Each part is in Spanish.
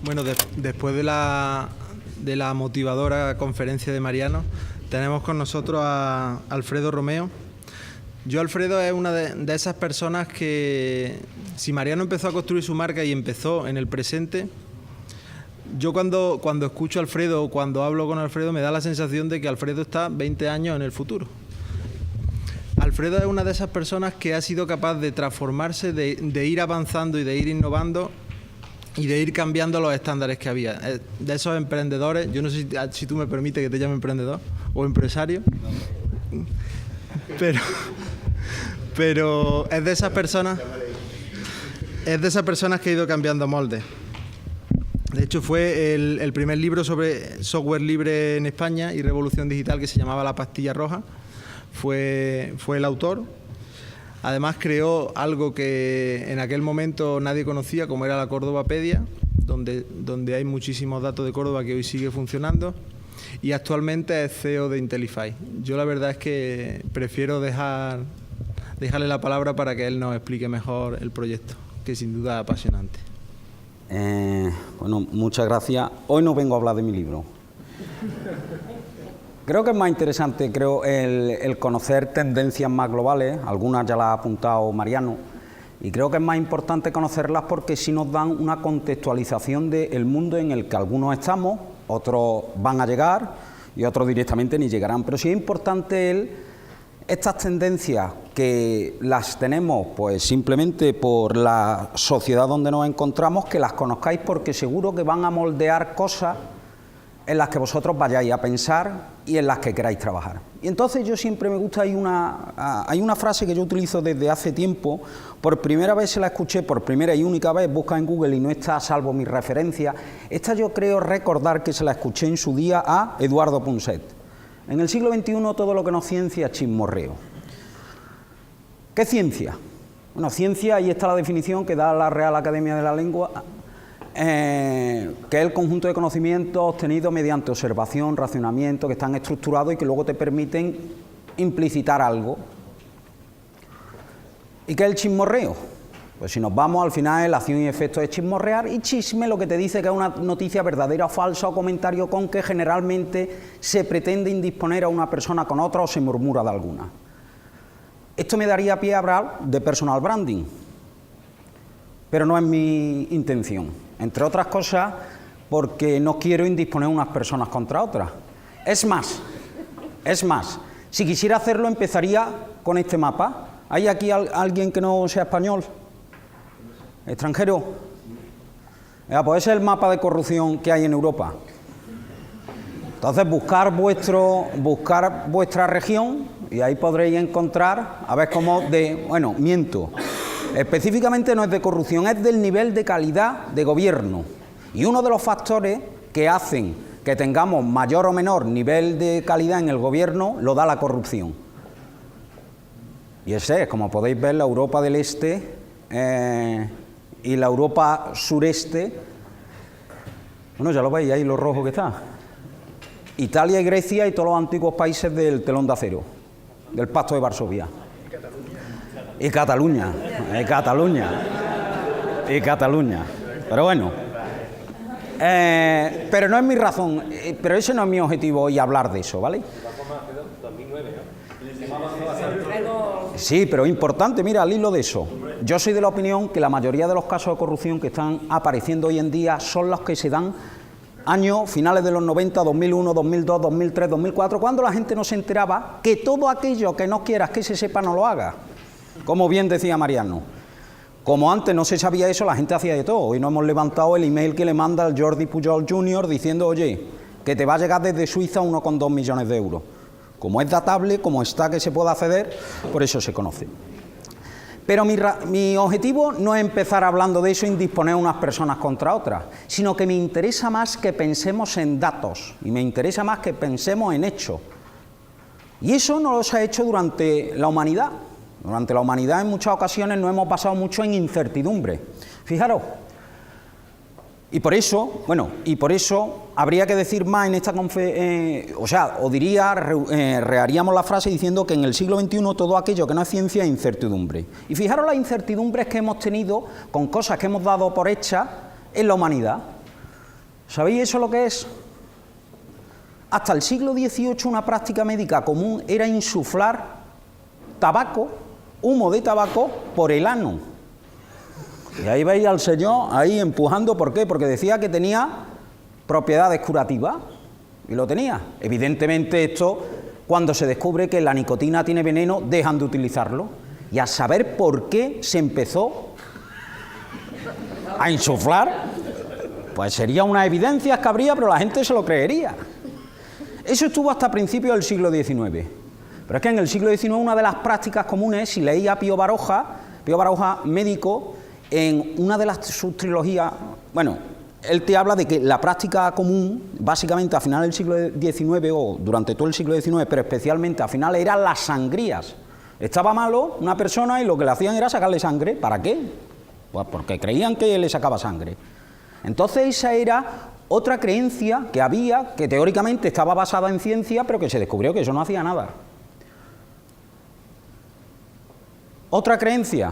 Bueno, después de la motivadora conferencia de Mariano, tenemos con nosotros a Alfredo Romeo. Alfredo es una de esas personas que, si Mariano empezó a construir su marca y empezó en el presente, yo cuando escucho a Alfredo o cuando hablo con Alfredo me da la sensación de que Alfredo está 20 años en el futuro. Alfredo es una de esas personas que ha sido capaz de transformarse, de ir avanzando y de ir innovando y de ir cambiando los estándares que había. De esos emprendedores, yo no sé si tú me permites que te llame emprendedor o empresario, pero es de esas personas que ha ido cambiando moldes. De hecho, fue el primer libro sobre software libre en España y revolución digital, que se llamaba La Pastilla Roja. Fue el autor. Además creó algo que en aquel momento nadie conocía, como era la Córdobapedia, donde hay muchísimos datos de Córdoba que hoy sigue funcionando, y actualmente es CEO de Intelify. Yo la verdad es que prefiero dejarle la palabra para que él nos explique mejor el proyecto, que sin duda es apasionante. Bueno, muchas gracias. Hoy no vengo a hablar de mi libro. Creo que es más interesante el conocer tendencias más globales, algunas ya las ha apuntado Mariano, y creo que es más importante conocerlas porque sí nos dan una contextualización del mundo en el que algunos estamos, otros van a llegar y otros directamente ni llegarán. Pero sí es importante estas tendencias que las tenemos pues simplemente por la sociedad donde nos encontramos, que las conozcáis porque seguro que van a moldear cosas en las que vosotros vayáis a pensar y en las que queráis trabajar. Y entonces yo siempre me gusta, hay una frase que yo utilizo desde hace tiempo, por primera vez se la escuché, por primera y única vez, busca en Google y no está salvo mi referencia. Esta yo creo recordar que se la escuché en su día a Eduardo Punset. En el siglo XXI todo lo que no es ciencia es chismorreo. ¿Qué es ciencia? Bueno, ciencia, ahí está la definición que da la Real Academia de la Lengua, que es el conjunto de conocimientos obtenidos mediante observación, racionamiento, que están estructurados y que luego te permiten implicitar algo. ¿Y qué es el chismorreo? Pues si nos vamos, al final la acción y efecto es chismorrear, y chisme lo que te dice que es una noticia verdadera o falsa o comentario con que generalmente se pretende indisponer a una persona con otra o se murmura de alguna. Esto me daría pie a hablar de personal branding, pero no es mi intención. Entre otras cosas, porque no quiero indisponer unas personas contra otras. Es más, si quisiera hacerlo empezaría con este mapa. ¿Hay aquí alguien que no sea español? ¿Extranjero? Pues ese es el mapa de corrupción que hay en Europa. Entonces buscar vuestra región y ahí podréis encontrar, a ver cómo miento. Específicamente no es de corrupción, es del nivel de calidad de gobierno. Y uno de los factores que hacen que tengamos mayor o menor nivel de calidad en el gobierno lo da la corrupción. Y ese es, como podéis ver, la Europa del Este y la Europa sureste. Bueno, ya lo veis ahí lo rojo que está. Italia y Grecia y todos los antiguos países del telón de acero, del Pacto de Varsovia. Y Cataluña. Pero bueno, pero no es mi razón, pero ese no es mi objetivo hoy hablar de eso, ¿vale? Sí, pero es importante, mira, al hilo de eso. Yo soy de la opinión que la mayoría de los casos de corrupción que están apareciendo hoy en día son los que se dan años finales de los 90, 2001, 2002, 2003, 2004, cuando la gente no se enteraba que todo aquello que no quieras que se sepa no lo haga. Como bien decía Mariano, como antes no se sabía eso, la gente hacía de todo. Hoy no hemos levantado el email que le manda el Jordi Pujol Jr. diciendo, oye, que te va a llegar desde Suiza 1,2 millones de euros. Como es datable, como está que se pueda acceder, por eso se conoce. Pero mi objetivo no es empezar hablando de eso e indisponer a unas personas contra otras, sino que me interesa más que pensemos en datos y me interesa más que pensemos en hechos. Y eso no lo se ha hecho durante la humanidad. Durante la humanidad en muchas ocasiones nos hemos basado mucho en incertidumbre. Fijaros, y por eso habría que decir más en esta reharíamos la frase diciendo que en el siglo XXI todo aquello que no es ciencia es incertidumbre. Y fijaros las incertidumbres que hemos tenido con cosas que hemos dado por hechas en la humanidad. ¿Sabéis eso lo que es? Hasta el siglo XVIII una práctica médica común era insuflar tabaco, humo de tabaco, por el ano. Y ahí veis al señor ahí empujando, ¿por qué? Porque decía que tenía propiedades curativas, y lo tenía. Evidentemente esto, cuando se descubre que la nicotina tiene veneno, dejan de utilizarlo. Y a saber por qué se empezó a insuflar, pues sería una evidencia que habría, pero la gente se lo creería. Eso estuvo hasta principios del siglo XIX. Pero es que en el siglo XIX una de las prácticas comunes, si leía Pío Baroja médico, en una de sus trilogías, bueno, él te habla de que la práctica común, básicamente a finales del siglo XIX o durante todo el siglo XIX, pero especialmente a finales, eran las sangrías. Estaba malo una persona y lo que le hacían era sacarle sangre. ¿Para qué? Pues porque creían que le sacaba sangre. Entonces esa era otra creencia que había, que teóricamente estaba basada en ciencia, pero que se descubrió que eso no hacía nada. Otra creencia,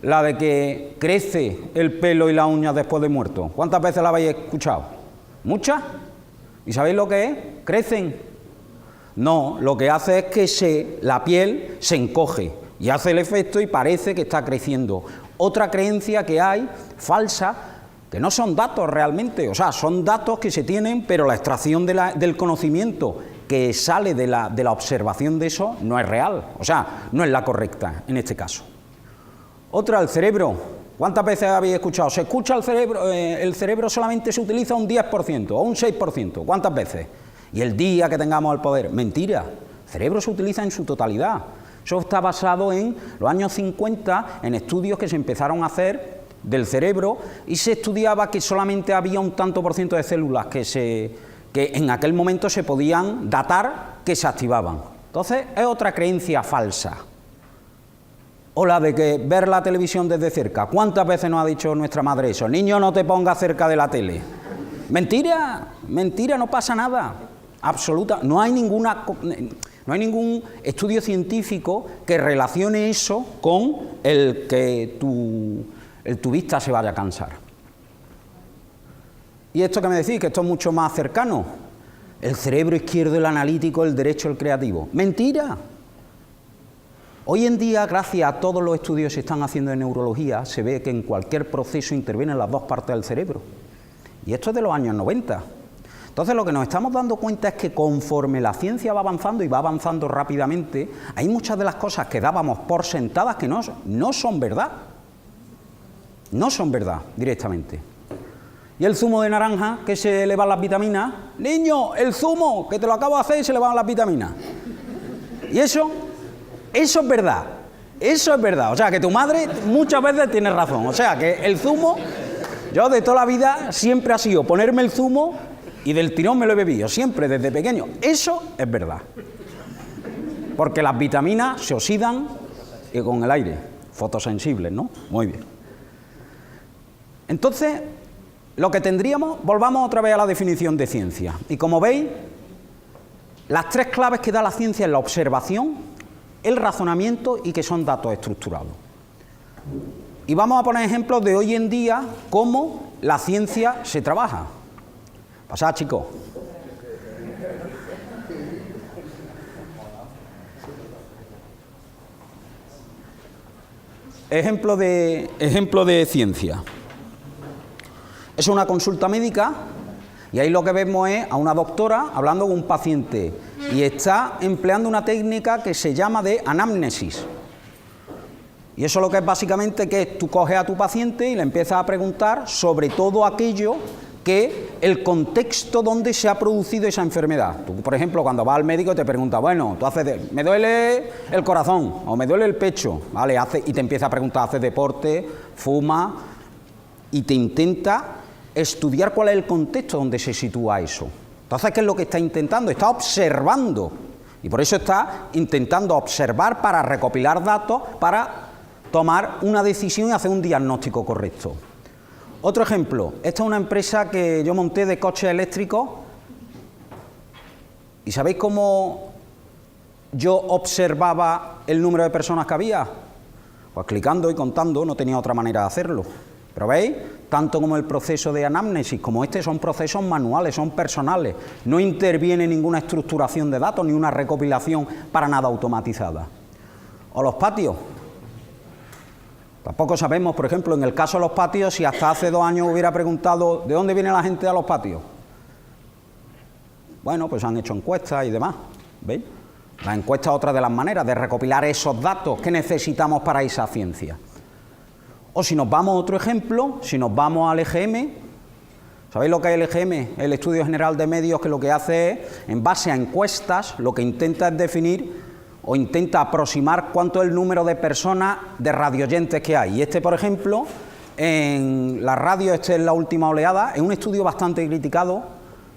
la de que crece el pelo y las uñas después de muerto. ¿Cuántas veces la habéis escuchado? ¿Muchas? ¿Y sabéis lo que es? ¿Crecen? No, lo que hace es que la piel se encoge y hace el efecto y parece que está creciendo. Otra creencia que hay, falsa, que no son datos realmente, o sea, son datos que se tienen, pero la extracción del conocimiento que sale de la observación de eso no es real, o sea, no es la correcta en este caso. Otra, el cerebro. ¿Cuántas veces habéis escuchado? Se escucha el cerebro solamente se utiliza un 10% o un 6%. ¿Cuántas veces? Y el día que tengamos el poder. Mentira. El cerebro se utiliza en su totalidad. Eso está basado en los años 50, en estudios que se empezaron a hacer del cerebro y se estudiaba que solamente había un tanto por ciento de células que en aquel momento se podían datar que se activaban. Entonces, es otra creencia falsa. O la de que ver la televisión desde cerca. ¿Cuántas veces nos ha dicho nuestra madre eso? Niño, no te pongas cerca de la tele. Mentira, mentira, no pasa nada. Absoluta. No hay ningún estudio científico que relacione eso con el que tu vista se vaya a cansar. ¿Y esto que me decís? Que esto es mucho más cercano. El cerebro izquierdo, el analítico, el derecho, el creativo. Mentira. Hoy en día, gracias a todos los estudios que se están haciendo en neurología, se ve que en cualquier proceso intervienen las dos partes del cerebro. Y esto es de los años 90. Entonces, lo que nos estamos dando cuenta es que conforme la ciencia va avanzando y va avanzando rápidamente, hay muchas de las cosas que dábamos por sentadas que no son verdad. No son verdad, directamente. Y el zumo de naranja, que se le van las vitaminas. Niño, el zumo, que te lo acabo de hacer y se le van las vitaminas. Y eso es verdad. Eso es verdad. O sea, que tu madre muchas veces tiene razón. O sea, que el zumo, yo de toda la vida siempre ha sido ponerme el zumo y del tirón me lo he bebido, siempre, desde pequeño. Eso es verdad. Porque las vitaminas se oxidan con el aire. Fotosensibles, ¿no? Muy bien. Entonces, lo que tendríamos, volvamos otra vez a la definición de ciencia. Y como veis, las tres claves que da la ciencia es la observación, el razonamiento y que son datos estructurados. Y vamos a poner ejemplos de hoy en día cómo la ciencia se trabaja. Pasad, chicos. Ejemplo de ciencia. Es una consulta médica y ahí lo que vemos es a una doctora hablando con un paciente y está empleando una técnica que se llama de anamnesis. Y eso lo que es básicamente que tú coges a tu paciente y le empiezas a preguntar sobre todo aquello que el contexto donde se ha producido esa enfermedad. Tú, por ejemplo, cuando vas al médico te pregunta, bueno, tú me duele el corazón o me duele el pecho, ¿vale? Y te empieza a preguntar, ¿haces deporte? ¿Fuma? Y te intenta estudiar cuál es el contexto donde se sitúa eso. Entonces, ¿qué es lo que está intentando? Está observando. Y por eso está intentando observar para recopilar datos, para tomar una decisión y hacer un diagnóstico correcto. Otro ejemplo, esta es una empresa que yo monté de coches eléctricos. ¿Y sabéis cómo yo observaba el número de personas que había? Pues clicando y contando, no tenía otra manera de hacerlo. Pero veis, tanto como el proceso de anamnesis como este, son procesos manuales, son personales. No interviene ninguna estructuración de datos ni una recopilación para nada automatizada. ¿O los patios? Tampoco sabemos, por ejemplo, en el caso de los patios, si hasta hace 2 años hubiera preguntado ¿de dónde viene la gente a los patios? Bueno, pues han hecho encuestas y demás, ¿veis? La encuesta es otra de las maneras de recopilar esos datos que necesitamos para esa ciencia. O si nos vamos a otro ejemplo, si nos vamos al EGM, ¿sabéis lo que es el EGM? El Estudio General de Medios, que lo que hace es, en base a encuestas, lo que intenta es definir o intenta aproximar cuánto es el número de personas, de radioyentes que hay. Y este, por ejemplo, en la radio, este es la última oleada, es un estudio bastante criticado,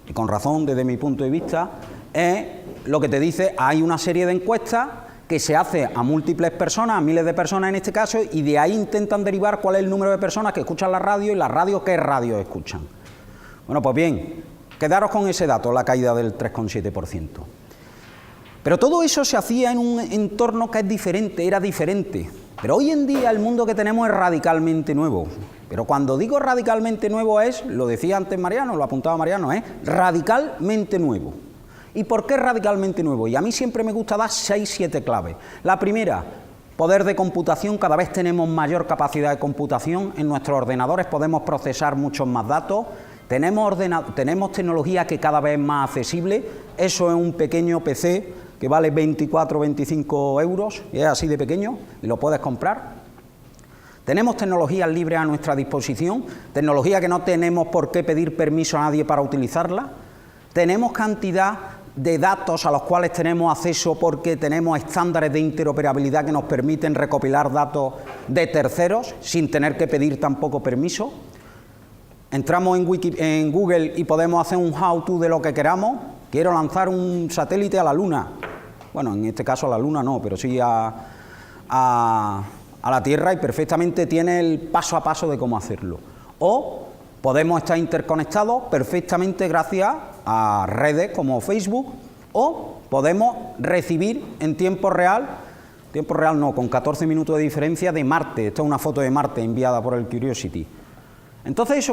y con razón desde mi punto de vista, es lo que te dice, hay una serie de encuestas que se hace a múltiples personas, a miles de personas en este caso, y de ahí intentan derivar cuál es el número de personas que escuchan la radio y la radio qué radio escuchan. Bueno, pues bien, quedaros con ese dato, la caída del 3,7%. Pero todo eso se hacía en un entorno que es diferente, era diferente. Pero hoy en día el mundo que tenemos es radicalmente nuevo. Pero cuando digo radicalmente nuevo es, lo decía antes Mariano, lo apuntaba Mariano, es radicalmente nuevo. ¿Y por qué radicalmente nuevo? Y a mí siempre me gusta dar 6-7 claves. La primera, poder de computación, cada vez tenemos mayor capacidad de computación, en nuestros ordenadores podemos procesar muchos más datos, tenemos tecnología que cada vez es más accesible, eso es un pequeño PC que vale 24 o 25 euros, y es así de pequeño, y lo puedes comprar. Tenemos tecnologías libres a nuestra disposición, tecnología que no tenemos por qué pedir permiso a nadie para utilizarla, tenemos cantidad de datos a los cuales tenemos acceso porque tenemos estándares de interoperabilidad que nos permiten recopilar datos de terceros sin tener que pedir tampoco permiso. Entramos en Google y podemos hacer un how-to de lo que queramos. Quiero lanzar un satélite a la Luna. Bueno, en este caso a la Luna no, pero sí a la Tierra, y perfectamente tiene el paso a paso de cómo hacerlo. O podemos estar interconectados perfectamente gracias a redes como Facebook, o podemos recibir en tiempo real no, con 14 minutos de diferencia, de Marte. Esta es una foto de Marte enviada por el Curiosity. Entonces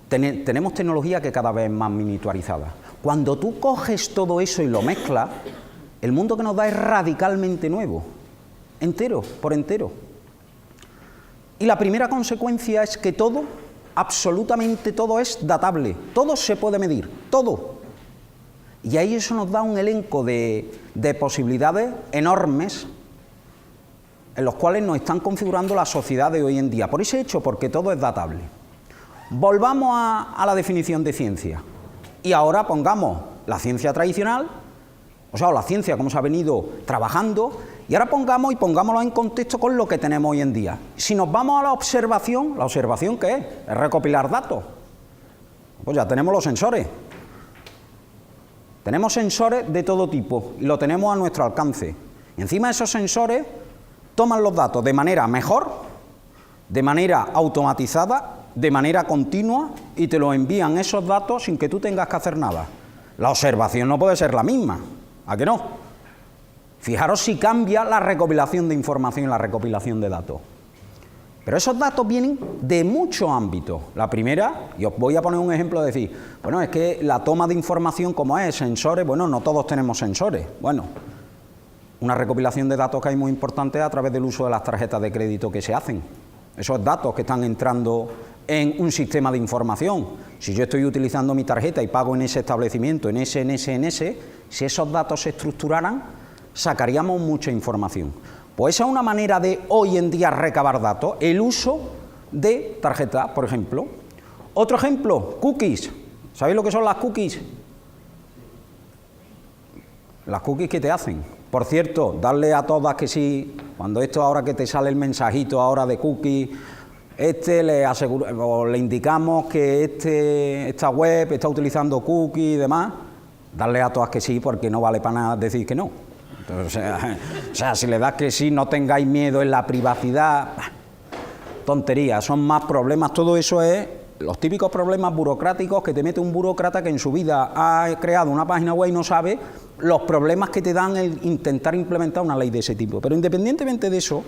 tenemos tecnología que cada vez es más miniaturizada. Cuando tú coges todo eso y lo mezclas, el mundo que nos da es radicalmente nuevo, entero, por entero. Y la primera consecuencia es que todo, absolutamente todo, es datable, todo se puede medir, todo. Y ahí eso nos da un elenco de posibilidades enormes en los cuales nos están configurando la sociedad de hoy en día. Por ese hecho, porque todo es datable. Volvamos a la definición de ciencia. Y ahora pongamos la ciencia tradicional, o sea, la ciencia como se ha venido trabajando, y ahora pongámoslo en contexto con lo que tenemos hoy en día. Si nos vamos a ¿la observación qué es? Es recopilar datos. Pues ya tenemos los sensores. Tenemos sensores de todo tipo y lo tenemos a nuestro alcance. Y encima de esos sensores toman los datos de manera mejor, de manera automatizada, de manera continua, y te los envían esos datos sin que tú tengas que hacer nada. La observación no puede ser la misma, ¿a que no? Fijaros si cambia la recopilación de información y la recopilación de datos. Pero esos datos vienen de muchos ámbitos. La primera, y os voy a poner un ejemplo de decir, bueno, es que la toma de información como es, sensores, bueno, no todos tenemos sensores. Bueno, una recopilación de datos que hay muy importante a través del uso de las tarjetas de crédito que se hacen. Esos datos que están entrando en un sistema de información. Si yo estoy utilizando mi tarjeta y pago en ese establecimiento, en ese, si esos datos se estructuraran, sacaríamos mucha información. Pues esa es una manera de hoy en día recabar datos, el uso de tarjetas, por ejemplo. Otro ejemplo, cookies. ¿Sabéis lo que son las cookies? Las cookies que te hacen. Por cierto, darle a todas que sí, cuando esto ahora que te sale el mensajito ahora de cookies, le indicamos que esta web está utilizando cookies y demás, darle a todas que sí, porque no vale para nada decir que no. Entonces, o sea, si le das que sí, no tengáis miedo en la privacidad, tonterías, son más problemas, todo eso es los típicos problemas burocráticos que te mete un burócrata que en su vida ha creado una página web y no sabe los problemas que te dan el intentar implementar una ley de ese tipo. Pero independientemente de eso,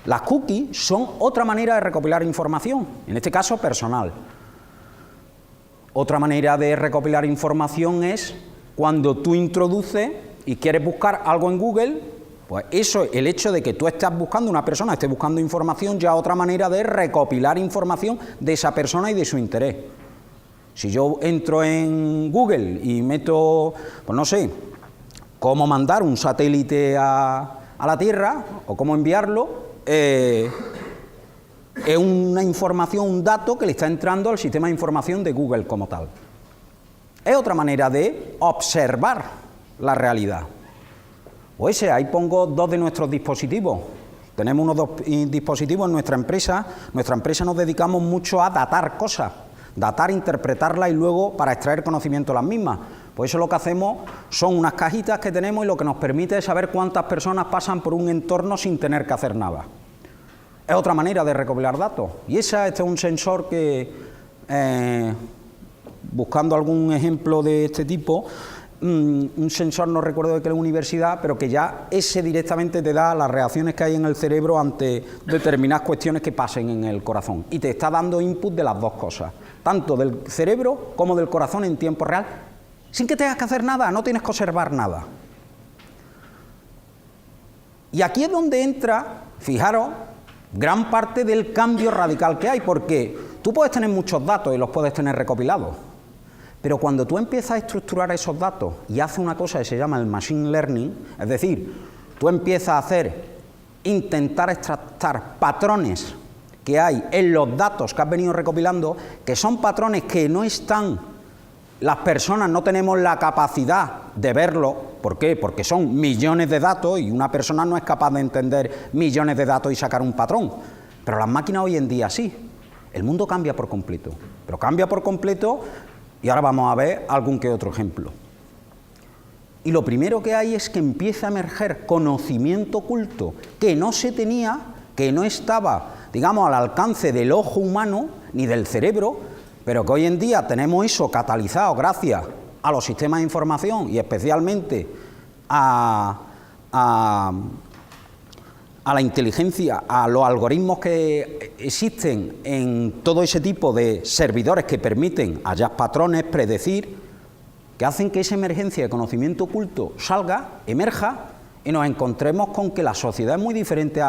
Las cookies son otra manera de recopilar información, en este caso personal. Otra manera de recopilar información es cuando tú introduces y quieres buscar algo en Google, pues eso, el hecho de que tú estás buscando, una persona esté buscando información, ya otra manera de recopilar información de esa persona y de su interés. Si yo entro en Google y meto, pues no sé, cómo mandar un satélite a la Tierra o cómo enviarlo, es una información, un dato que le está entrando al sistema de información de Google como tal. Es otra manera de observar la realidad. O ese, ahí pongo dos de nuestros dispositivos. Tenemos unos dos dispositivos en nuestra empresa. Nuestra empresa nos dedicamos mucho a datar cosas, datar, interpretarlas y luego para extraer conocimiento de las mismas. Pues eso lo que hacemos son unas cajitas que tenemos y lo que nos permite es saber cuántas personas pasan por un entorno sin tener que hacer nada. Es otra manera de recopilar datos. Y este es un sensor que, buscando algún ejemplo de este tipo, un sensor, no recuerdo de qué universidad, pero que ya ese directamente te da las reacciones que hay en el cerebro ante determinadas cuestiones que pasen en el corazón. Y te está dando input de las dos cosas, tanto del cerebro como del corazón en tiempo real, sin que tengas que hacer nada, no tienes que observar nada. Y aquí es donde entra, fijaros, gran parte del cambio radical que hay, porque tú puedes tener muchos datos y los puedes tener recopilados, pero cuando tú empiezas a estructurar esos datos y haces una cosa que se llama el machine learning, es decir, tú empiezas a intentar extractar patrones que hay en los datos que has venido recopilando, que son patrones que no están, las personas no tenemos la capacidad de verlo. ¿Por qué? Porque son millones de datos y una persona no es capaz de entender millones de datos y sacar un patrón. Pero las máquinas hoy en día sí. El mundo cambia por completo. Pero cambia por completo y ahora vamos a ver algún que otro ejemplo. Y lo primero que hay es que empieza a emerger conocimiento oculto que no se tenía, que no estaba, digamos, al alcance del ojo humano ni del cerebro, pero que hoy en día tenemos eso catalizado gracias a los sistemas de información y especialmente a la inteligencia, a los algoritmos que existen en todo ese tipo de servidores que permiten hallar patrones, predecir, que hacen que esa emergencia de conocimiento oculto emerja y nos encontremos con que la sociedad es muy diferente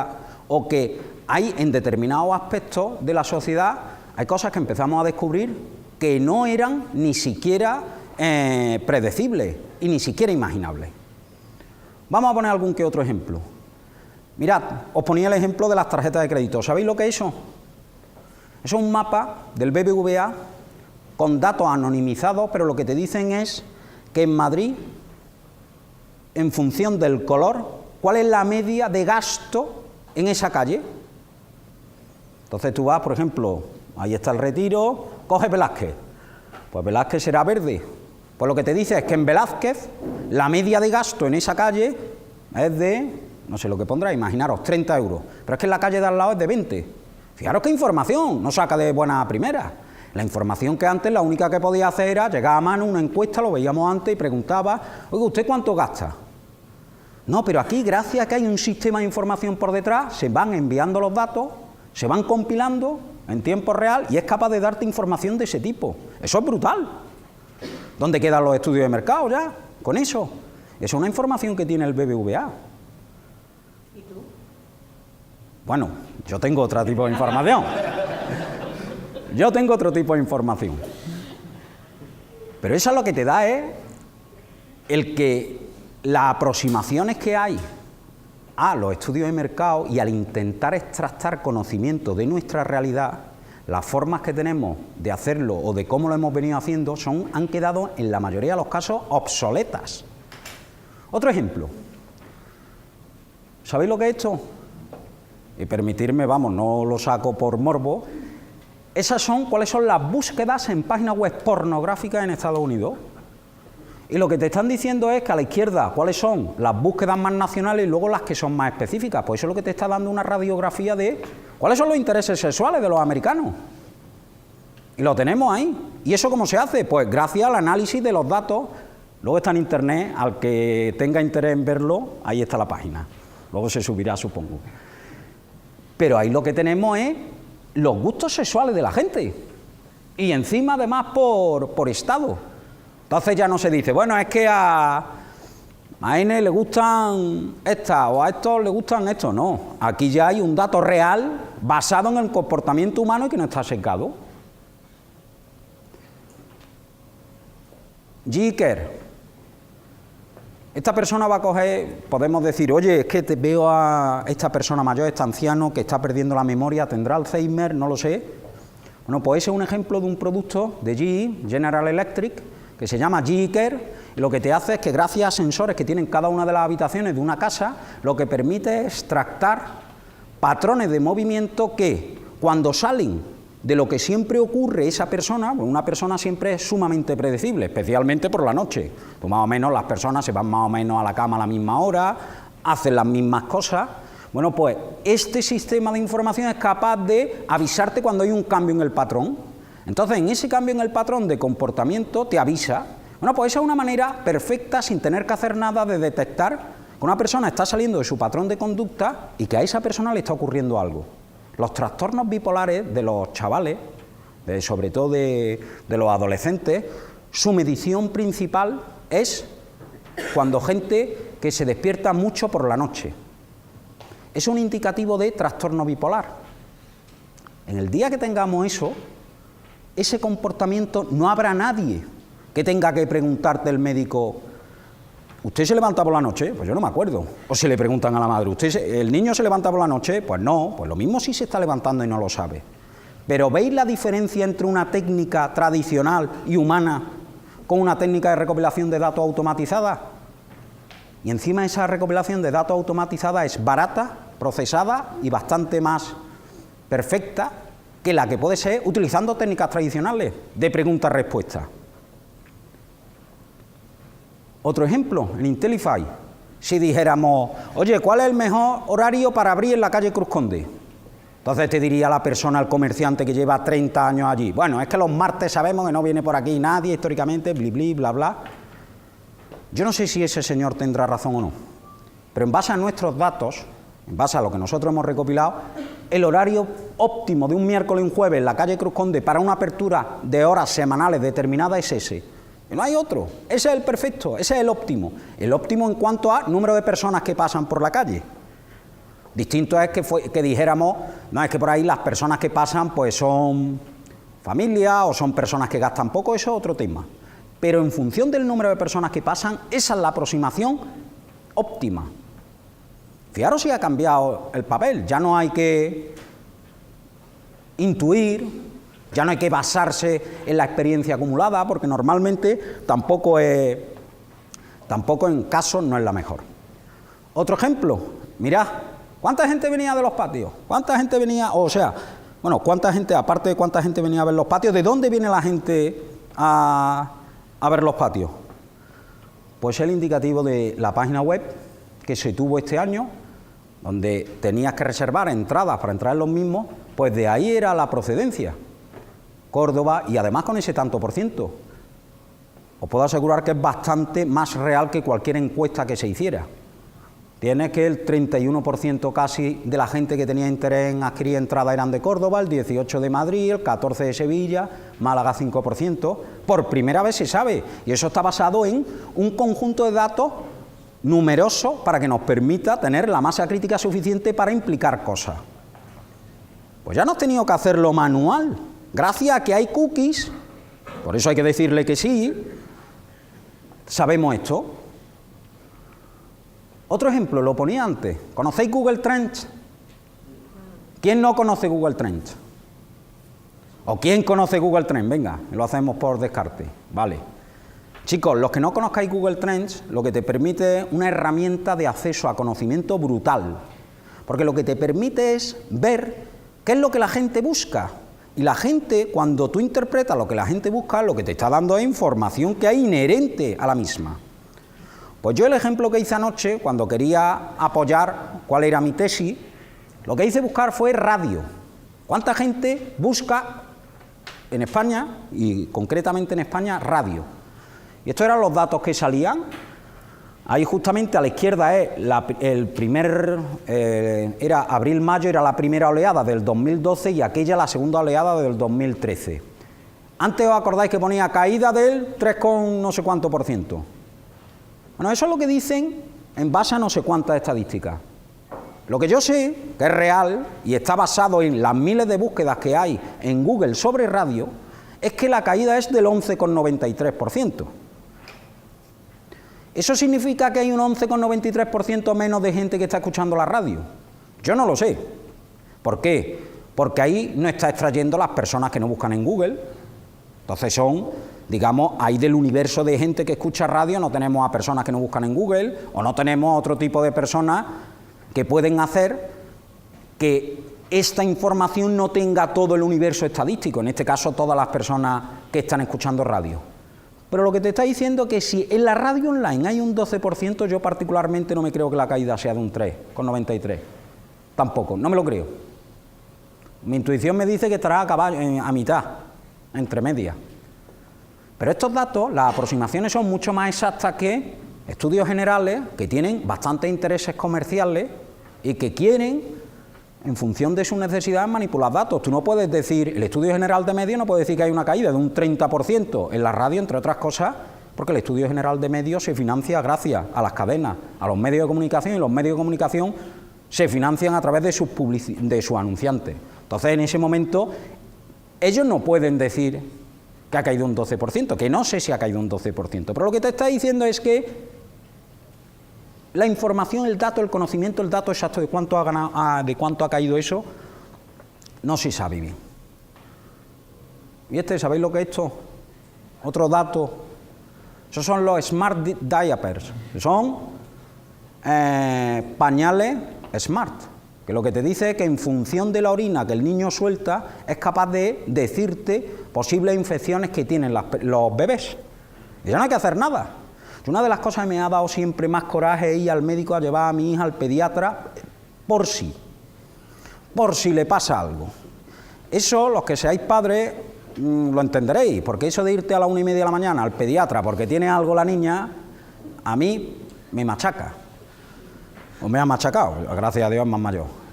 o que hay en determinados aspectos de la sociedad, hay cosas que empezamos a descubrir que no eran ni siquiera predecibles y ni siquiera imaginables. Vamos a poner algún que otro ejemplo. Mirad, os ponía el ejemplo de las tarjetas de crédito. ¿Sabéis lo que es eso? Eso es un mapa del BBVA con datos anonimizados, pero lo que te dicen es que en Madrid, en función del color, ¿cuál es la media de gasto en esa calle? Entonces tú vas, por ejemplo, ahí está el Retiro, coge Velázquez. Pues Velázquez será verde. Pues lo que te dice es que en Velázquez la media de gasto en esa calle es de, no sé lo que pondrá, imaginaros, 30 euros. Pero es que en la calle de al lado es de 20. Fijaros qué información, no saca de buena primera. La información que antes la única que podía hacer era llegar a mano una encuesta, lo veíamos antes y preguntaba, oiga, ¿usted cuánto gasta? No, pero aquí, gracias a que hay un sistema de información por detrás, se van enviando los datos, se van compilando en tiempo real y es capaz de darte información de ese tipo. Eso es brutal. ¿Dónde quedan los estudios de mercado ya con eso? Eso es una información que tiene el BBVA. ¿Y tú? Bueno, yo tengo otro tipo de información. Yo tengo otro tipo de información. Pero eso lo que te da es el que las aproximaciones que hay a los estudios de mercado y al intentar extractar conocimiento de nuestra realidad, las formas que tenemos de hacerlo o de cómo lo hemos venido haciendo han quedado en la mayoría de los casos obsoletas. Otro ejemplo. ¿Sabéis lo que es esto? Y permitirme, vamos, no lo saco por morbo. ¿Cuáles son las búsquedas en páginas web pornográficas en Estados Unidos? Y lo que te están diciendo es que a la izquierda, ¿cuáles son las búsquedas más nacionales y luego las que son más específicas? Pues eso es lo que te está dando una radiografía de cuáles son los intereses sexuales de los americanos. Y lo tenemos ahí. ¿Y eso cómo se hace? Pues gracias al análisis de los datos. Luego está en internet, al que tenga interés en verlo, ahí está la página. Luego se subirá, supongo. Pero ahí lo que tenemos es los gustos sexuales de la gente. Y encima, además, por estado. Entonces ya no se dice, bueno, es que a N le gustan estas o a estos le gustan estos. No, aquí ya hay un dato real basado en el comportamiento humano y que no está sesgado. Jicker. Esta persona va a coger, podemos decir, oye, es que te veo a esta persona mayor, este anciano que está perdiendo la memoria, tendrá Alzheimer, no lo sé. Bueno, pues ese es un ejemplo de un producto de GE, General Electric, que se llama Jicker, y lo que te hace es que gracias a sensores que tienen cada una de las habitaciones de una casa, lo que permite es extractar patrones de movimiento que, cuando salen de lo que siempre ocurre esa persona, pues una persona siempre es sumamente predecible, especialmente por la noche. Pues más o menos las personas se van más o menos a la cama a la misma hora, hacen las mismas cosas. Bueno, pues este sistema de información es capaz de avisarte cuando hay un cambio en el patrón. Entonces, en ese cambio en el patrón de comportamiento te avisa. Bueno, pues esa es una manera perfecta, sin tener que hacer nada, de detectar que una persona está saliendo de su patrón de conducta y que a esa persona le está ocurriendo algo. Los trastornos bipolares de los chavales, sobre todo de los adolescentes, su medición principal es cuando gente que se despierta mucho por la noche. Es un indicativo de trastorno bipolar. En el día que tengamos eso, ese comportamiento, no habrá nadie que tenga que preguntarte el médico, ¿usted se levanta por la noche? Pues yo no me acuerdo. O se le preguntan a la madre, ¿el niño se levanta por la noche? Pues no, pues lo mismo si se está levantando y no lo sabe. Pero ¿veis la diferencia entre una técnica tradicional y humana con una técnica de recopilación de datos automatizada? Y encima esa recopilación de datos automatizada es barata, procesada y bastante más perfecta que la que puede ser utilizando técnicas tradicionales de pregunta-respuesta. Otro ejemplo, en Intelify, si dijéramos, oye, ¿cuál es el mejor horario para abrir en la calle Cruz Conde? Entonces te diría la persona, el comerciante que lleva 30 años allí, bueno, es que los martes sabemos que no viene por aquí nadie históricamente, bli, bli, bla, bla. Yo no sé si ese señor tendrá razón o no, pero en base a nuestros datos, en base a lo que nosotros hemos recopilado, el horario óptimo de un miércoles y un jueves en la calle Cruz Conde para una apertura de horas semanales determinada es ese. Y no hay otro. Ese es el perfecto, ese es el óptimo. El óptimo en cuanto a número de personas que pasan por la calle. Distinto es que dijéramos, no, es que por ahí las personas que pasan pues son familias o son personas que gastan poco, eso es otro tema. Pero en función del número de personas que pasan, esa es la aproximación óptima. Fijaros si ha cambiado el papel, ya no hay que intuir, ya no hay que basarse en la experiencia acumulada, porque normalmente tampoco en casos no es la mejor. Otro ejemplo, mirad, ¿cuánta gente venía de los patios? ¿Cuánta gente venía, cuánta gente, aparte de cuánta gente venía a ver los patios, ¿de dónde viene la gente a ver los patios? Pues el indicativo de la página web que se tuvo este año, donde tenías que reservar entradas para entrar en los mismos, pues de ahí era la procedencia. Córdoba, y además con ese tanto por ciento. Os puedo asegurar que es bastante más real que cualquier encuesta que se hiciera. Tiene que el 31% casi de la gente que tenía interés en adquirir entrada eran de Córdoba, el 18% de Madrid, el 14% de Sevilla, Málaga 5%. Por primera vez se sabe, y eso está basado en un conjunto de datos numeroso para que nos permita tener la masa crítica suficiente para implicar cosas. Pues ya no has tenido que hacerlo manual. Gracias a que hay cookies, por eso hay que decirle que sí, sabemos esto. Otro ejemplo, lo ponía antes. ¿Conocéis Google Trends? ¿Quién no conoce Google Trends? ¿O quién conoce Google Trends? Venga, lo hacemos por descarte. Vale. Chicos, los que no conozcáis Google Trends, lo que te permite es una herramienta de acceso a conocimiento brutal. Porque lo que te permite es ver qué es lo que la gente busca. Y la gente, cuando tú interpretas lo que la gente busca, lo que te está dando es información que hay inherente a la misma. Pues yo el ejemplo que hice anoche, cuando quería apoyar cuál era mi tesis, lo que hice buscar fue radio. ¿Cuánta gente busca en España, y concretamente en España, radio? Y estos eran los datos que salían. Ahí justamente a la izquierda es el primer, era abril-mayo, era la primera oleada del 2012 y aquella la segunda oleada del 2013. Antes os acordáis que ponía caída del 3, no sé cuánto por ciento. Bueno, eso es lo que dicen en base a no sé cuántas estadísticas. Lo que yo sé, que es real y está basado en las miles de búsquedas que hay en Google sobre radio, es que la caída es del 11,93%. ¿Eso significa que hay un 11,93% menos de gente que está escuchando la radio? Yo no lo sé. ¿Por qué? Porque ahí no está extrayendo las personas que no buscan en Google. Entonces son, digamos, ahí del universo de gente que escucha radio no tenemos a personas que no buscan en Google o no tenemos otro tipo de personas que pueden hacer que esta información no tenga todo el universo estadístico, en este caso todas las personas que están escuchando radio. Pero lo que te está diciendo es que si en la radio online hay un 12%, yo particularmente no me creo que la caída sea de un 3,93. Tampoco, no me lo creo. Mi intuición me dice que estará a mitad, entre medias. Pero estos datos, las aproximaciones son mucho más exactas que estudios generales que tienen bastantes intereses comerciales y que quieren, en función de sus necesidades, manipular datos. Tú no puedes decir, el estudio general de medios no puede decir que hay una caída de un 30% en la radio, entre otras cosas, porque el estudio general de medios se financia gracias a las cadenas, a los medios de comunicación, y los medios de comunicación se financian a través de sus anunciantes. Entonces, en ese momento, ellos no pueden decir que ha caído un 12%, que no sé si ha caído un 12%, pero lo que te está diciendo es que la información, el dato, el conocimiento, el dato exacto de cuánto ha ganado, de cuánto ha caído eso, no se sabe bien. Y ¿sabéis lo que es esto? Otro dato. Esos son los Smart Diapers, que son pañales Smart, que lo que te dice es que en función de la orina que el niño suelta, es capaz de decirte posibles infecciones que tienen los bebés. Y ya no hay que hacer nada. Una de las cosas que me ha dado siempre más coraje es ir al médico a llevar a mi hija al pediatra por si le pasa algo. Eso, los que seáis padres, lo entenderéis, porque eso de irte a la 1:30 de la mañana al pediatra porque tiene algo la niña, a mí me machaca, o me ha machacado, gracias a Dios es más mayor.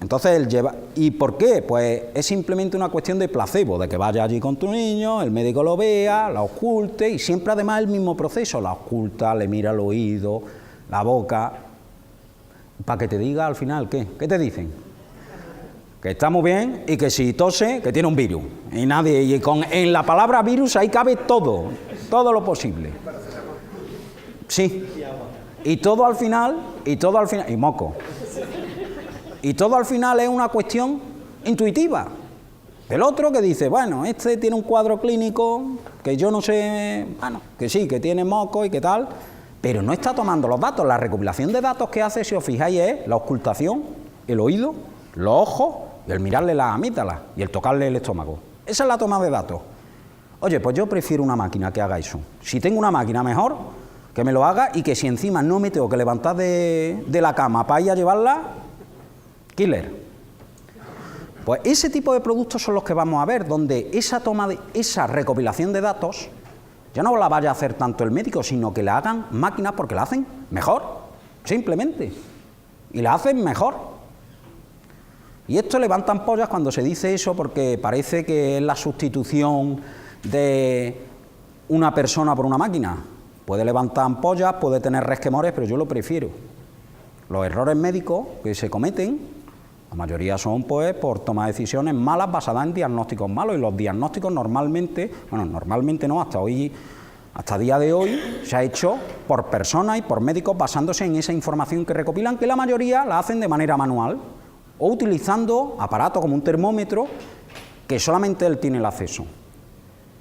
Entonces, él lleva... ¿Y por qué? Pues es simplemente una cuestión de placebo, de que vaya allí con tu niño, el médico lo vea, la oculte, y siempre además el mismo proceso, la oculta, le mira el oído, la boca, para que te diga al final, ¿qué? ¿Qué te dicen? Que está muy bien y que si tose, que tiene un virus. En la palabra virus ahí cabe todo lo posible. Sí. Y todo al final, y moco. Y todo al final es una cuestión intuitiva. El otro que dice, bueno, este tiene un cuadro clínico que yo no sé, bueno, que sí, que tiene moco y que tal, pero no está tomando los datos. La recopilación de datos que hace, si os fijáis, es la ocultación, el oído, los ojos y el mirarle las amígdalas y el tocarle el estómago. Esa es la toma de datos. Oye, pues yo prefiero una máquina que haga eso. Si tengo una máquina mejor, que me lo haga y que si encima no me tengo que levantar de la cama para ir a llevarla, killer. Pues ese tipo de productos son los que vamos a ver, donde esa recopilación de datos ya no la vaya a hacer tanto el médico, sino que la hagan máquinas porque la hacen mejor, simplemente. Y la hacen mejor. Y esto levanta ampollas cuando se dice eso porque parece que es la sustitución de una persona por una máquina. Puede levantar ampollas, puede tener resquemores, pero yo lo prefiero. Los errores médicos que se cometen, la mayoría son pues por tomar decisiones malas basadas en diagnósticos malos, y los diagnósticos normalmente, bueno, normalmente no, hasta día de hoy se ha hecho por personas y por médicos basándose en esa información que recopilan, que la mayoría la hacen de manera manual o utilizando aparatos como un termómetro que solamente él tiene el acceso.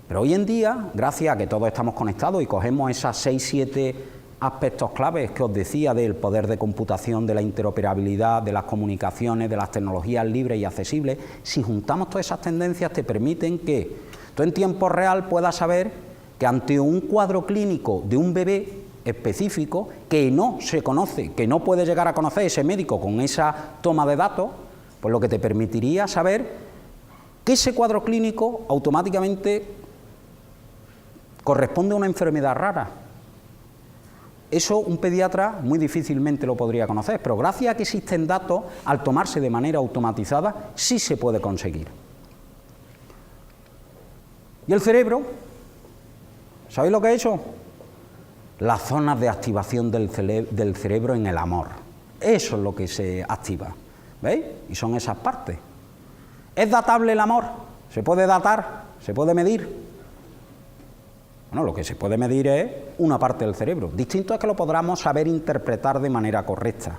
Pero hoy en día, gracias a que todos estamos conectados y cogemos esas 6-7 aspectos claves que os decía del poder de computación, de la interoperabilidad, de las comunicaciones, de las tecnologías libres y accesibles, si juntamos todas esas tendencias te permiten que tú en tiempo real puedas saber que ante un cuadro clínico de un bebé específico que no se conoce, que no puede llegar a conocer ese médico con esa toma de datos, pues lo que te permitiría saber que ese cuadro clínico automáticamente corresponde a una enfermedad rara, Eso un pediatra muy difícilmente lo podría conocer, pero gracias a que existen datos, al tomarse de manera automatizada, sí se puede conseguir. ¿Y el cerebro? ¿Sabéis lo que ha hecho? Las zonas de activación del cerebro en el amor. Eso es lo que se activa. ¿Veis? Y son esas partes. ¿Es datable el amor? ¿Se puede datar? ¿Se puede medir? Bueno, lo que se puede medir es una parte del cerebro. Distinto es que lo podamos saber interpretar de manera correcta.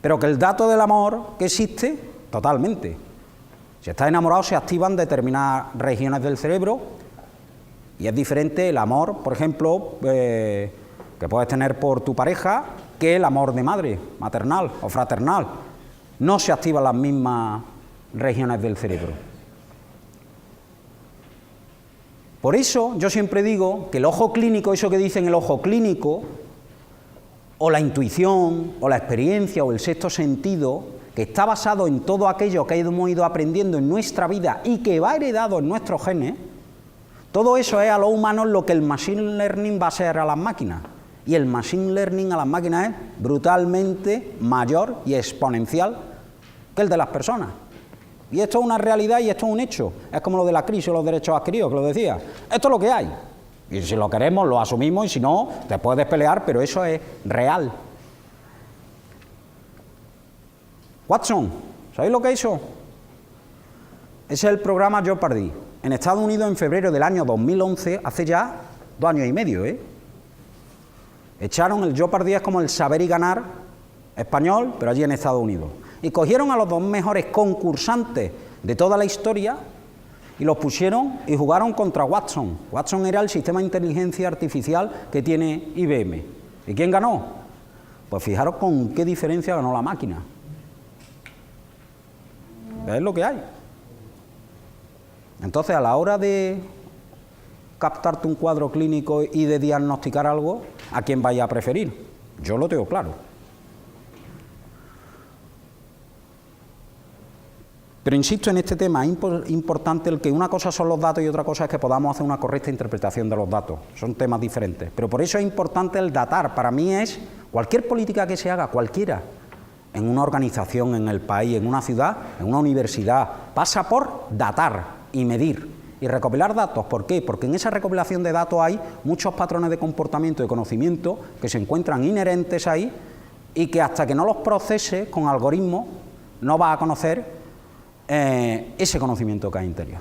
Pero que el dato del amor que existe, totalmente. Si estás enamorado se activan determinadas regiones del cerebro y es diferente el amor, por ejemplo, que puedes tener por tu pareja que el amor de madre, maternal o fraternal. No se activan las mismas regiones del cerebro. Por eso yo siempre digo que el ojo clínico, eso que dicen el ojo clínico, o la intuición, o la experiencia, o el sexto sentido, que está basado en todo aquello que hemos ido aprendiendo en nuestra vida y que va heredado en nuestros genes, todo eso es a los humanos lo que el machine learning va a ser a las máquinas. Y el machine learning a las máquinas es brutalmente mayor y exponencial que el de las personas. Y esto es una realidad y esto es un hecho. Es como lo de la crisis o los derechos adquiridos, que lo decía. Esto es lo que hay. Y si lo queremos, lo asumimos, y si no, te puedes pelear, pero eso es real. Watson, ¿sabéis lo que es eso? Ese es el programa Jeopardy. En Estados Unidos, en febrero del año 2011, hace ya 2 años y medio, echaron el Jeopardy, es como el saber y ganar español, pero allí en Estados Unidos. Y cogieron a los 2 mejores concursantes de toda la historia y los pusieron y jugaron contra Watson. Watson era el sistema de inteligencia artificial que tiene IBM. ¿Y quién ganó? Pues fijaros con qué diferencia ganó la máquina. Es lo que hay. Entonces, a la hora de captarte un cuadro clínico y de diagnosticar algo, ¿a quién vaya a preferir? Yo lo tengo claro. Pero insisto en este tema, es importante el que una cosa son los datos y otra cosa es que podamos hacer una correcta interpretación de los datos. Son temas diferentes. Pero por eso es importante el datar. Para mí es cualquier política que se haga, cualquiera, en una organización, en el país, en una ciudad, en una universidad, pasa por datar y medir y recopilar datos. ¿Por qué? Porque en esa recopilación de datos hay muchos patrones de comportamiento y de conocimiento que se encuentran inherentes ahí y que hasta que no los procese con algoritmos no va a conocer ese conocimiento que hay interior.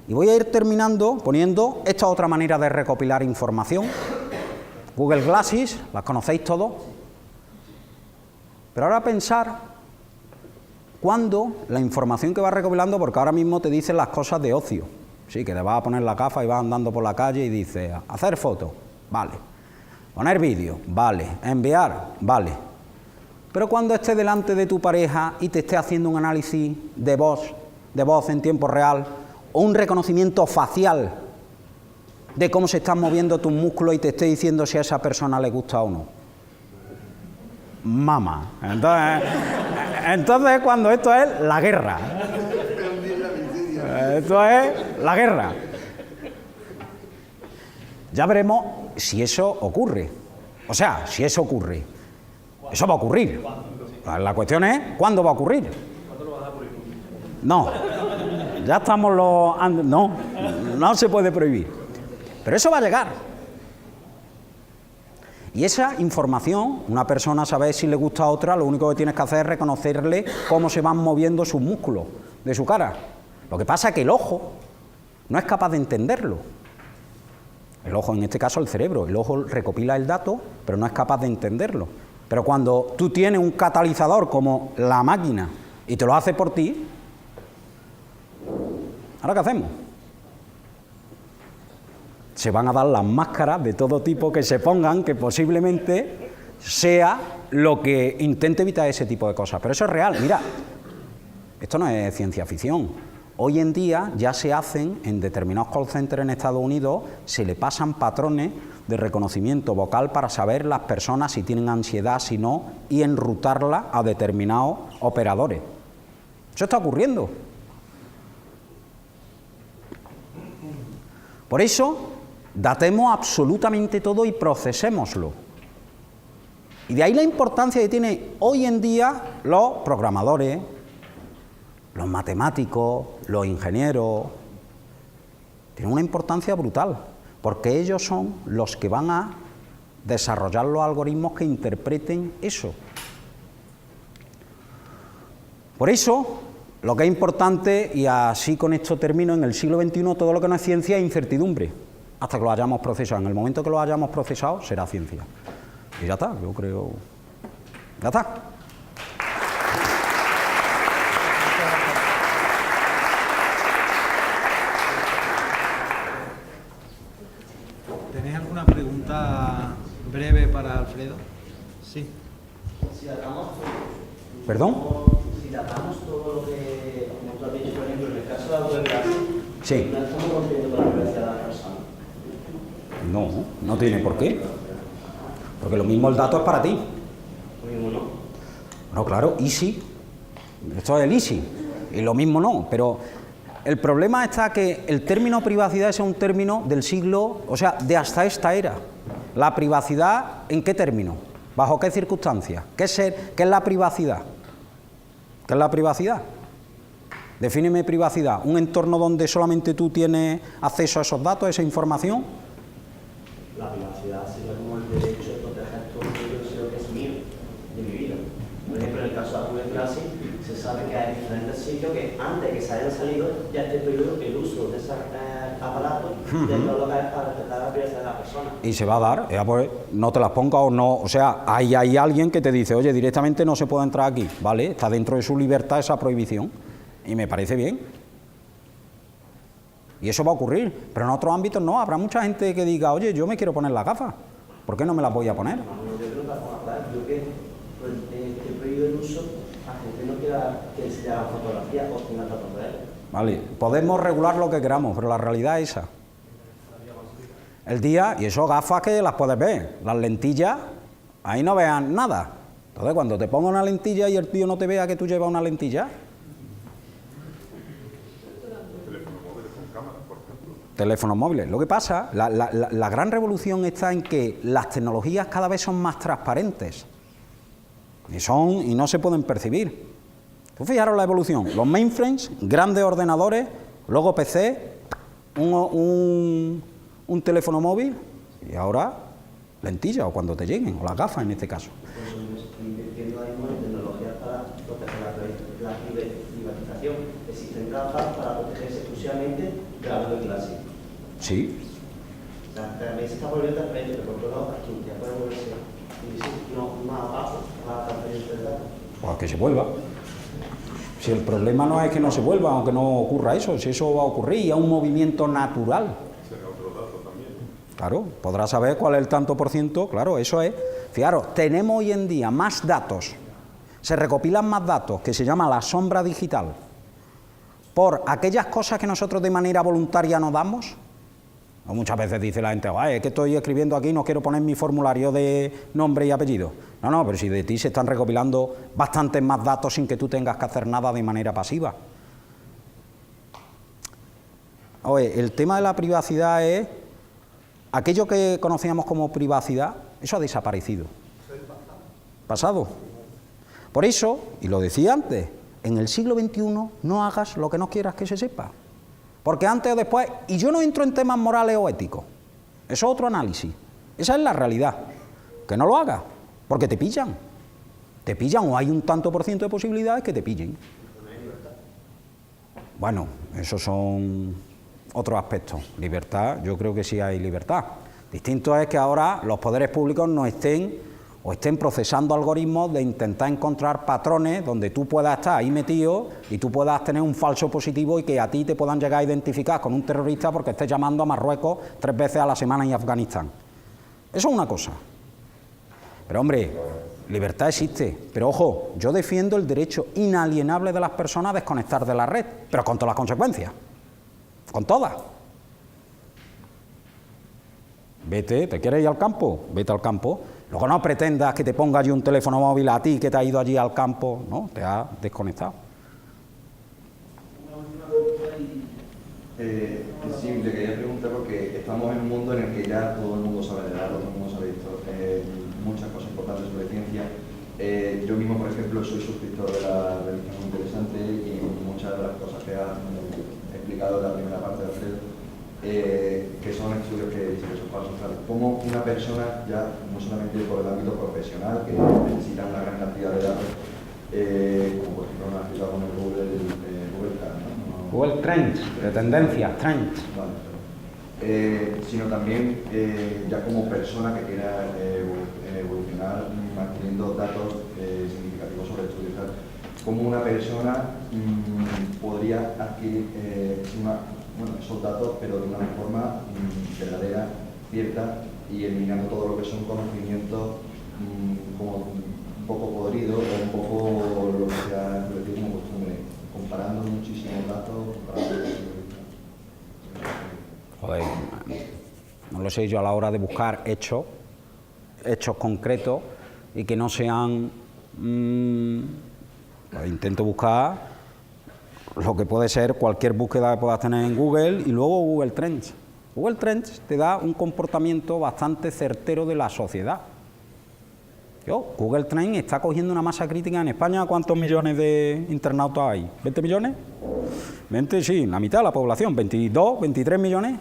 Y voy a ir terminando poniendo esta otra manera de recopilar información. Google Glasses, las conocéis todos. Pero ahora pensar cuándo la información que vas recopilando, porque ahora mismo te dicen las cosas de ocio. Sí, que te vas a poner la gafa y vas andando por la calle y dices, hacer fotos, vale. Poner vídeo, vale. Enviar, vale. Pero cuando estés delante de tu pareja y te esté haciendo un análisis de voz en tiempo real, o un reconocimiento facial de cómo se están moviendo tus músculos y te esté diciendo si a esa persona le gusta o no. Mama. Entonces cuando esto es la guerra. Esto es la guerra. Ya veremos si eso ocurre. O sea, si eso ocurre. Eso va a ocurrir. La cuestión es, ¿cuándo va a ocurrir? No. Ya estamos no se puede prohibir. Pero eso va a llegar. Y esa información, una persona sabe si le gusta a otra, lo único que tienes que hacer es reconocerle cómo se van moviendo sus músculos de su cara. Lo que pasa es que el ojo no es capaz de entenderlo. El ojo, en este caso el cerebro, el ojo recopila el dato, pero no es capaz de entenderlo. Pero cuando tú tienes un catalizador como la máquina y te lo hace por ti, ¿ahora qué hacemos? Se van a dar las máscaras de todo tipo que se pongan, que posiblemente sea lo que intente evitar ese tipo de cosas. Pero eso es real. Mira, esto no es ciencia ficción. Hoy en día ya se hacen, en determinados call centers en Estados Unidos, se le pasan patrones de reconocimiento vocal para saber las personas si tienen ansiedad, si no, y enrutarla a determinados operadores. Eso está ocurriendo. Por eso, Datemos absolutamente todo y procesémoslo. Y de ahí la importancia que tiene hoy en día los programadores, los matemáticos, los ingenieros. Tienen una importancia brutal, porque ellos son los que van a desarrollar los algoritmos que interpreten eso. Por eso, lo que es importante, y así con esto termino, en el siglo XXI todo lo que no es ciencia es incertidumbre, hasta que lo hayamos procesado. En el momento que lo hayamos procesado, será ciencia. Y ya está, yo creo... Ya está. ¿Tenéis alguna pregunta breve para Alfredo? Sí. Si datamos, ¿Perdón? si datamos todo lo que, como tú has dicho, por ejemplo, en el caso de la web clase, Sí. no estamos rompiendo con la privacidad de la persona. No, no tiene por qué. Porque lo mismo el dato es para ti. Lo mismo no. No, claro, easy. Esto es el easy. Y lo mismo no, pero el problema está que el término privacidad es un término del siglo, o sea, de hasta esta era. La privacidad, ¿en qué término? ¿Bajo qué circunstancias? ¿Qué es la privacidad? ¿Qué es la privacidad? Defíneme privacidad. ¿Un entorno donde solamente tú tienes acceso a esos datos, a esa información? La privacidad sería como el derecho de proteger todo aquello que sé que es mío, de mi vida. Por ejemplo, en el caso de la web clase, se sabe que hay diferentes sitios que antes de que se hayan salido ya esté prohibido el uso de esos aparatos de todo lo que es para respetar la privacidad de la persona. Y se va a dar, pues no te las pongas o no, o sea, hay alguien que te dice, oye, directamente no se puede entrar aquí, ¿vale? Está dentro de su libertad esa prohibición, y me parece bien. Y eso va a ocurrir, pero en otros ámbitos no, habrá mucha gente que diga, oye, yo me quiero poner las gafas, ¿por qué no me las voy a poner? Yo creo que vamos a hablar, yo que he prohibido el uso, a gente no quiera que se haga fotografía o tenga datos de él. Vale, podemos regular lo que queramos, pero la realidad es esa. El día, y eso gafas que las puedes ver, las lentillas, ahí no vean nada. Entonces, cuando te ponga una lentilla y el tío no te vea que tú llevas una lentilla. Teléfonos móviles. Lo que pasa, la gran revolución está en que las tecnologías cada vez son más transparentes y no se pueden percibir. Tú fijaros la evolución, los mainframes, grandes ordenadores, luego PC, un teléfono móvil y ahora lentillas o cuando te lleguen, o las gafas en este caso. Pues estoy invirtiendo ahora mismo en tecnologías para proteger la privatización. Existen gafas para protegerse exclusivamente de la web clase. Sí. O sea, también se está volviendo transparente, pero por otro lado, aquí ya puede volverse más abajo, más transparente del dato. Pues que se vuelva. Si el problema no es que no se vuelva, aunque no ocurra eso, si eso va a ocurrir, y es un movimiento natural. Será otro dato también. Claro, podrás saber cuál es el tanto por ciento, claro, eso es. Fijaros, tenemos hoy en día más datos, se recopilan más datos, que se llama la sombra digital, por aquellas cosas que nosotros de manera voluntaria no damos. O muchas veces dice la gente, es que estoy escribiendo aquí, no quiero poner mi formulario de nombre y apellido. No, pero si de ti se están recopilando bastantes más datos sin que tú tengas que hacer nada de manera pasiva. Oye, el tema de la privacidad es, aquello que conocíamos como privacidad, eso ha desaparecido. Pasado. Por eso, y lo decía antes, en el siglo XXI no hagas lo que no quieras que se sepa. Porque antes o después, y yo no entro en temas morales o éticos, eso es otro análisis, esa es la realidad, que no lo hagas, porque te pillan o hay un tanto por ciento de posibilidades que te pillen. Bueno, esos son otros aspectos, libertad, yo creo que sí hay libertad. Distinto es que ahora los poderes públicos no estén procesando algoritmos de intentar encontrar patrones donde tú puedas estar ahí metido y tú puedas tener un falso positivo y que a ti te puedan llegar a identificar con un terrorista porque estés llamando a Marruecos 3 veces a la semana en Afganistán. Eso es una cosa. Pero hombre, libertad existe. Pero ojo, yo defiendo el derecho inalienable de las personas a desconectar de la red, pero con todas las consecuencias. Con todas. Vete, ¿te quieres ir al campo? Vete al campo. Luego no pretendas que te ponga allí un teléfono móvil a ti que te ha ido allí al campo, ¿no? Te ha desconectado. Sí, le quería preguntar porque estamos en un mundo en el que ya todo el mundo sabe de datos, todo el mundo sabe muchas cosas importantes sobre ciencia. Yo mismo, por ejemplo, soy suscriptor de la revista Muy Interesante y muchas de las cosas que ha explicado en la primera parte de Alfredo, que son estudios que dicen que son falsos. Como una persona, ya no solamente por el ámbito profesional, que necesita una gran cantidad de datos, como por ejemplo una ciudad con el Google Trends, ¿no? Google Trends, de tendencias, Trends. Vale, sino también ya como persona que quiera evolucionar adquiriendo datos significativos sobre estudios. Como una persona podría adquirir esos datos, pero de una forma verdadera, cierta, y eliminando todo lo que son conocimientos como un poco podridos o un poco lo que sea como costumbre, comparando muchísimos datos. Joder, no lo sé yo a la hora de buscar hechos concretos y que no sean... intento buscar lo que puede ser cualquier búsqueda que puedas tener en Google y luego Google Trends. Google Trends te da un comportamiento bastante certero de la sociedad. Google Trends está cogiendo una masa crítica en España. ¿Cuántos millones de internautas hay? ¿20 millones? 20, sí, la mitad de la población, 22, 23 millones.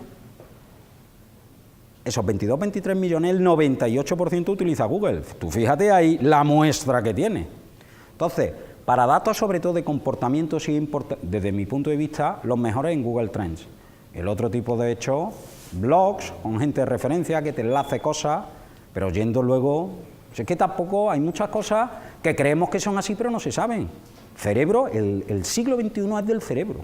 Esos 22, 23 millones, el 98% utiliza Google. Tú fíjate ahí la muestra que tiene. Entonces, para datos sobre todo de comportamiento, sí desde mi punto de vista, los mejores en Google Trends. El otro tipo de hecho, blogs con gente de referencia que te enlace cosas, pero yendo luego... Es que tampoco hay muchas cosas que creemos que son así, pero no se saben. Cerebro, el siglo XXI es del cerebro.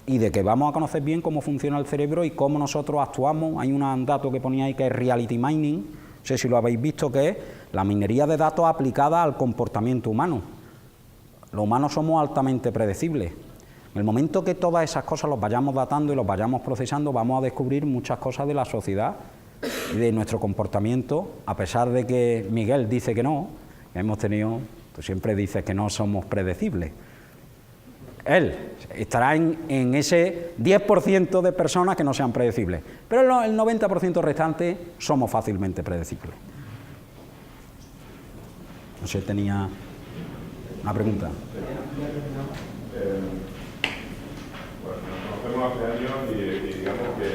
Y de que vamos a conocer bien cómo funciona el cerebro y cómo nosotros actuamos. Hay un dato que ponía ahí que es reality mining, no sé si lo habéis visto, que es la minería de datos aplicada al comportamiento humano. Los humanos somos altamente predecibles. En el momento que todas esas cosas los vayamos datando y los vayamos procesando, vamos a descubrir muchas cosas de la sociedad y de nuestro comportamiento, a pesar de que Miguel dice que no, hemos tenido, tú siempre dices que no somos predecibles. Él estará en ese 10% de personas que no sean predecibles, pero el 90% restante somos fácilmente predecibles. No sé, tenía una pregunta. Bueno, nos conocemos hace años y digamos que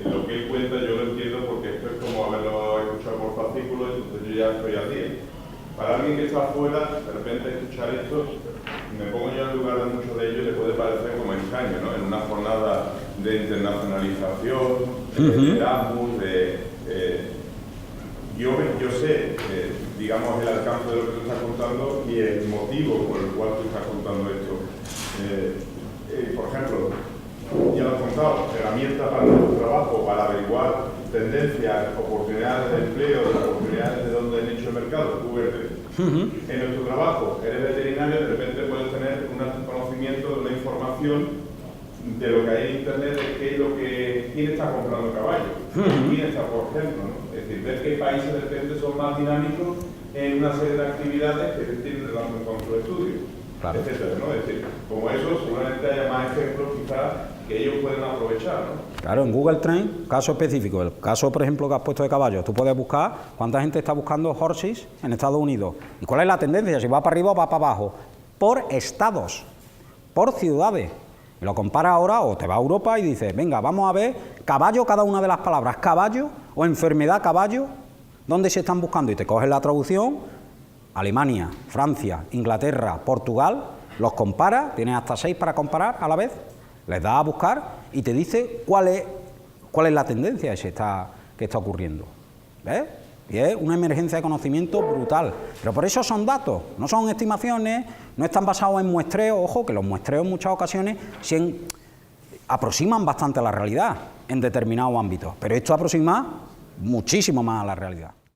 lo que él cuenta yo lo entiendo porque esto es como haberlo escuchado por fascículos, entonces yo ya estoy así. Para alguien que está afuera, de repente escuchar esto, me pongo yo en lugar de muchos de ellos, le puede parecer como engaño, ¿no? En una jornada de internacionalización, de Erasmus, yo sé, digamos, el alcance de lo que tú estás contando y el motivo por el cual tú estás contando esto. Por ejemplo, ya lo has contado, herramientas para nuestro trabajo, para averiguar tendencias, oportunidades de empleo, oportunidades de dónde han hecho el mercado, Google. En nuestro trabajo, eres veterinario, de repente puedes tener un conocimiento de una información de lo que hay en internet, de qué es lo que, quién está comprando caballos, quién está, por ejemplo, ¿no? Es decir, ver qué países de repente son más dinámicos en una serie de actividades que tienen relación con su estudio, claro, etcétera, ¿no? Es decir, como eso, seguramente haya más ejemplos quizás que ellos pueden aprovechar, ¿no? Claro, en Google Trends, caso específico, el caso, por ejemplo, que has puesto de caballos, tú puedes buscar cuánta gente está buscando horses en Estados Unidos y cuál es la tendencia, si va para arriba o va para abajo, por estados, por ciudades. Y lo comparas ahora o te vas a Europa y dices, venga, vamos a ver caballo, cada una de las palabras, caballo o enfermedad caballo, ¿dónde se están buscando? Y te coges la traducción, Alemania, Francia, Inglaterra, Portugal, los comparas, tienes hasta 6 para comparar a la vez, les das a buscar y te dice cuál es la tendencia que está ocurriendo. ¿Ves? Y es una emergencia de conocimiento brutal. Pero por eso son datos, no son estimaciones, no están basados en muestreos. Ojo, que los muestreos en muchas ocasiones aproximan bastante a la realidad en determinados ámbitos, pero esto aproxima muchísimo más a la realidad.